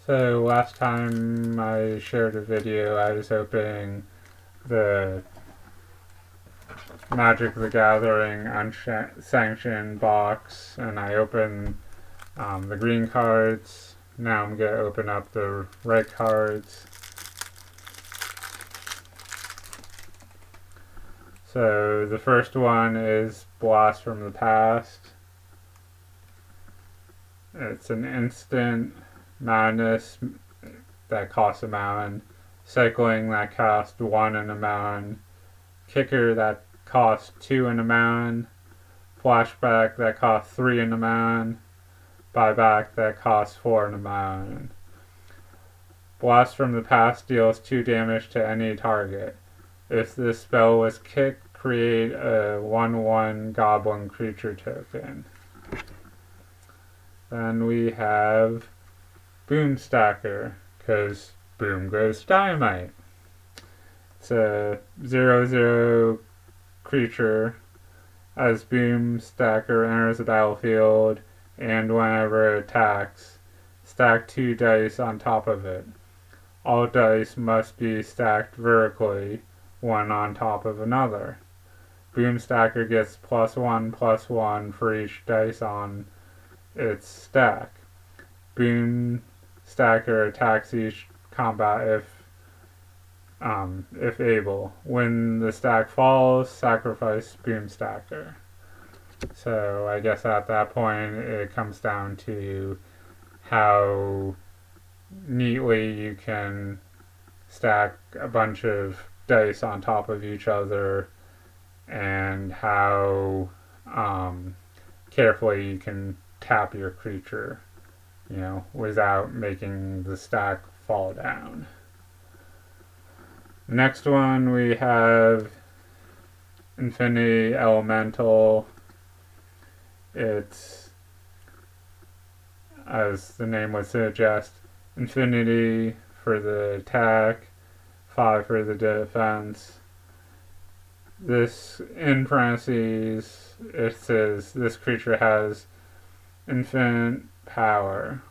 So last time I shared a video, I was opening the Magic the Gathering Unsanctioned box, and I opened the green cards. Now I'm going to open up the red cards. So the first one is Blast from the Past. It's an instant madness that costs a mountain, cycling that costs 1 in a mountain, kicker that costs 2 in a mountain, flashback that costs 3 in a mountain, buyback that costs 4 in a mountain. Blast from the Past deals 2 damage to any target. If this spell was kicked, create a 1/1 goblin creature token. Then we have Boom Stacker, because boom goes dynamite. It's a 0/0 creature. As Boom Stacker enters the battlefield, and whenever it attacks, stack 2 dice on top of it. All dice must be stacked vertically, one on top of another. Boom Stacker gets +1/+1 for each dice on its stack. Boom Stacker attacks each combat if able. When the stack falls, sacrifice Boom Stacker. So I guess at that point it comes down to how neatly you can stack a bunch of dice on top of each other, and how carefully you can tap your creature, without making the stack fall down. Next one we have Infinity Elemental. It's, as the name would suggest, infinity for the attack, 5 for the defense. This, in parentheses, it says this creature has infinite power.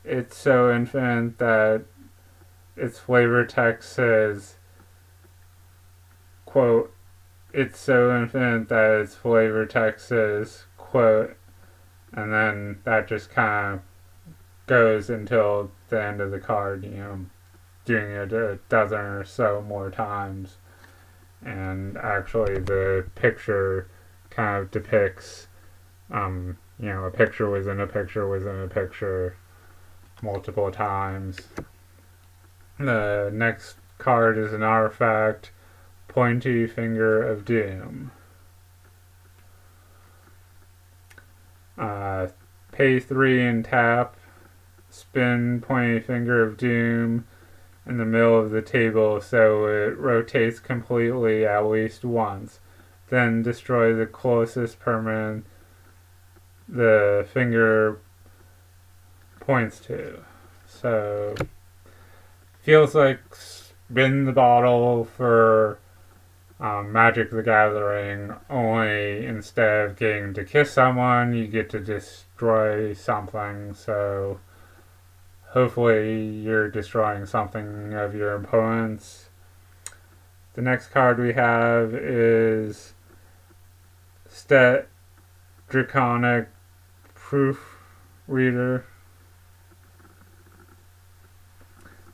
It's so infinite that its flavor text says, quote, it's so infinite that its flavor text says, quote, and then that just kind of goes until the end of the card, doing it a dozen or so more times. And actually the picture kind of depicts, a picture within a picture within a picture multiple times. The next card is an artifact, Pointy Finger of Doom. Pay 3 and tap, spin Pointy Finger of Doom in the middle of the table so it rotates completely at least once. Then destroy the closest permanent the finger points to. So, feels like spin the bottle for Magic the Gathering, only instead of getting to kiss someone, you get to destroy something. So, hopefully you're destroying something of your opponent's. The next card we have is statdraconic proofreader.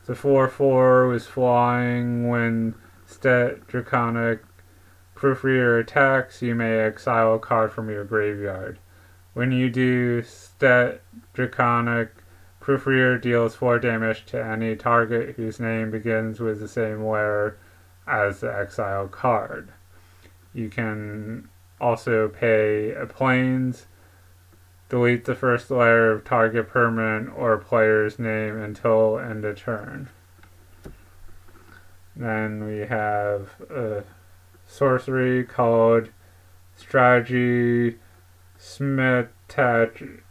The 4/4 was flying. When statdraconic proofreader attacks, you may exile a card from your graveyard. When you do, statdraconic proofreader deals 4 damage to any target whose name begins with the same letter as the exiled card. You can also pay a plains, delete the first letter of target permanent or player's name until end of turn. Then we have a sorcery called Strategy Smetagy.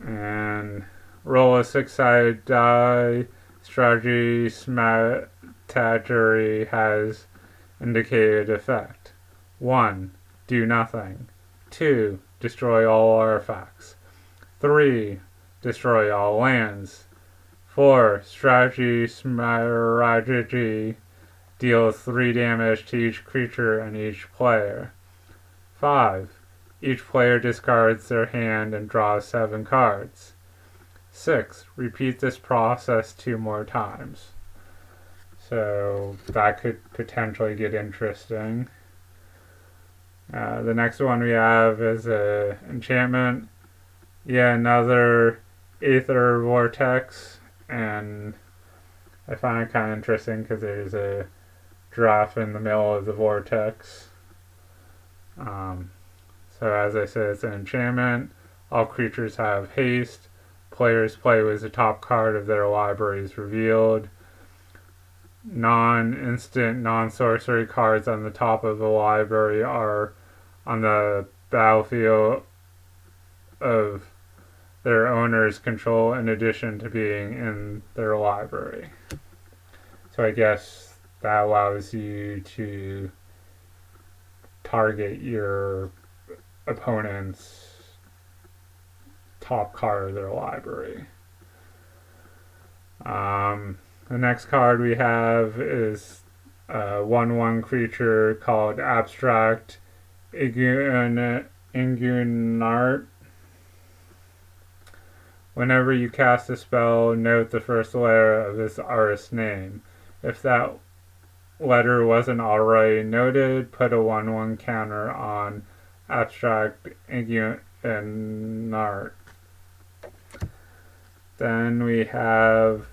And roll a 6-sided die. Strategy Smetagy has indicated effect. 1. Do nothing. 2. destroy all artifacts. 3. Destroy all lands. 4. Strategy deals 3 damage to each creature and each player. 5. Each player discards their hand and draws 7 cards. 6. Repeat this process 2 more times. So that could potentially get interesting. The next one we have is a enchantment. Yeah, another Aether Vortex, and I find it kind of interesting because there's a giraffe in the middle of the vortex. So as I said, it's an enchantment. All creatures have haste. Players play with the top card of their libraries revealed. Non-instant, non-sorcery cards on the top of the library are on the battlefield of their owner's control in addition to being in their library. So I guess that allows you to target your opponent's top card of their library. The next card we have is a 1/1 creature called Abstract Inguinal. Whenever you cast a spell, note the first letter of this artist's name. If that letter wasn't already noted, put a 1/1 counter on Abstract Inguinal. Then we have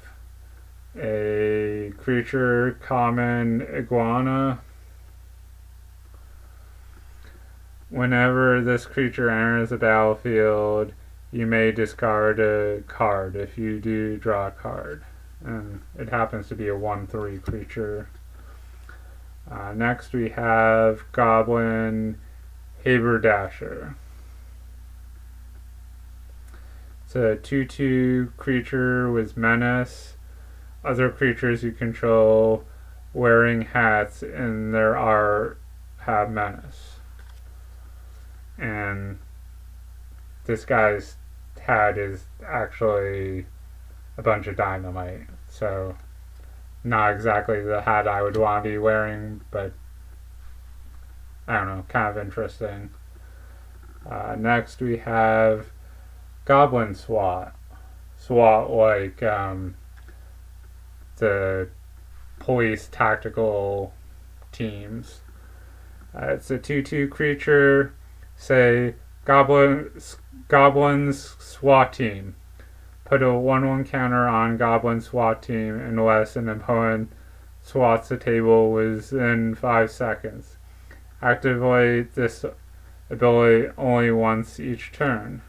a creature, common iguana. Whenever this creature enters the battlefield, you may discard a card. If you do, draw a card. And it happens to be a 1/3 creature. Next we have Goblin Haberdasher. It's a 2/2 creature with menace. Other creatures you control wearing hats in their art have menace. And this guy's hat is actually a bunch of dynamite. So not exactly the hat I would want to be wearing, but I don't know, kind of interesting. Next we have Goblin SWAT. SWAT like the police tactical teams. It's a 2/2 creature. Say Goblins SWAT team. Put a 1/1 counter on Goblin SWAT team unless an opponent swats the table within 5 seconds. Activate this ability only once each turn.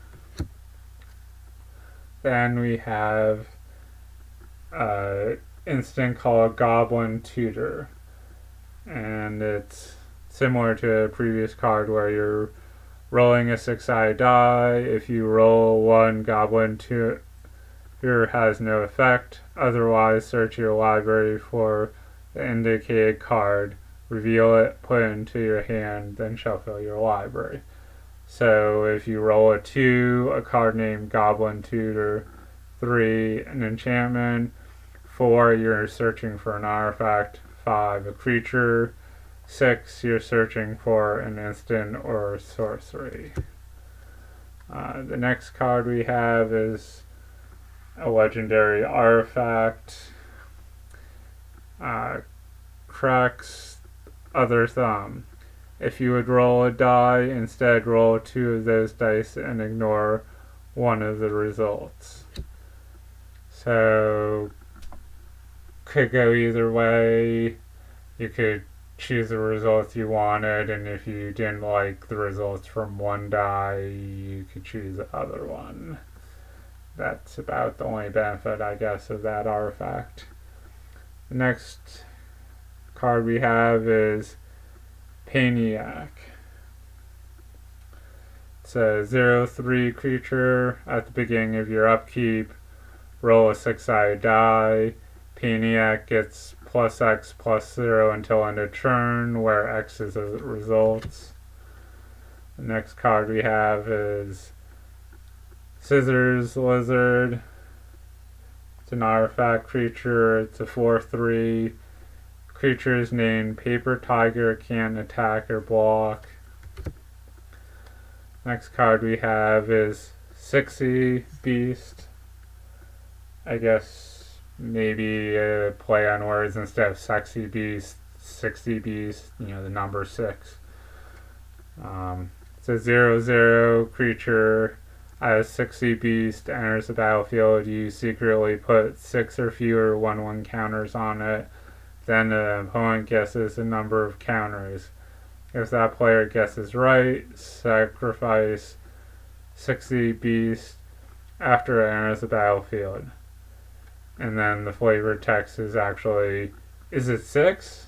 Then we have instant called Goblin Tutor, and it's similar to a previous card where you're rolling a 6-sided die. If you roll 1, Goblin Tutor has no effect. Otherwise, search your library for the indicated card, reveal it, put it into your hand, then shuffle your library. So if you roll a 2, a card named Goblin Tutor. 3, an enchantment. 4, you're searching for an artifact. 5, a creature. 6, you're searching for an instant or sorcery. The next card we have is a legendary artifact. Cracks Other Thumb. If you would roll a die, instead roll 2 of those dice and ignore one of the results. So, could go either way. You could choose the results you wanted, and if you didn't like the results from one die, you could choose the other one. That's about the only benefit, I guess, of that artifact. The next card we have is Paniac. It's a 0/3 creature. At the beginning of your upkeep, roll a 6-sided die. Paniac gets +X +0 until end of turn, where X is the results. The next card we have is Scissors Lizard. It's an artifact creature. It's a 4/3. Creatures named Paper Tiger can't attack or block. Next card we have is Sixy Beast. I guess maybe a play on words instead of Sexy Beast, 60 Beast, the number 6. It's a 0/0 creature. As Sixy Beast enters the battlefield, you secretly put 6 or fewer 1/1 counters on it. Then the opponent guesses the number of counters. If that player guesses right, sacrifice Sixy Beast after it enters the battlefield. And then the flavor text is actually, is it 6?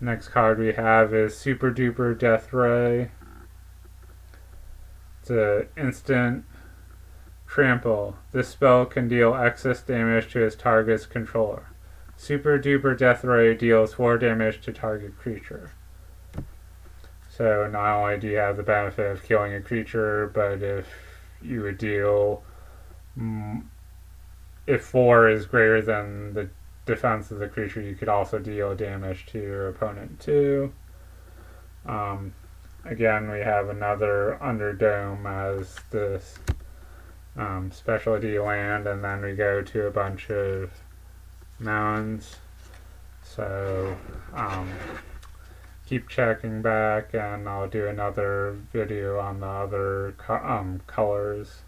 Next card we have is Super Duper Death Ray. It's an instant trample. This spell can deal excess damage to its target's controller. Super Duper Death Ray deals 4 damage to target creature. So not only do you have the benefit of killing a creature, but if you would deal, if 4 is greater than the defense of the creature, you could also deal damage to your opponent too. Again, we have another Underdome as this specialty land, and then we go to a bunch of mountains. So keep checking back, and I'll do another video on the other colors.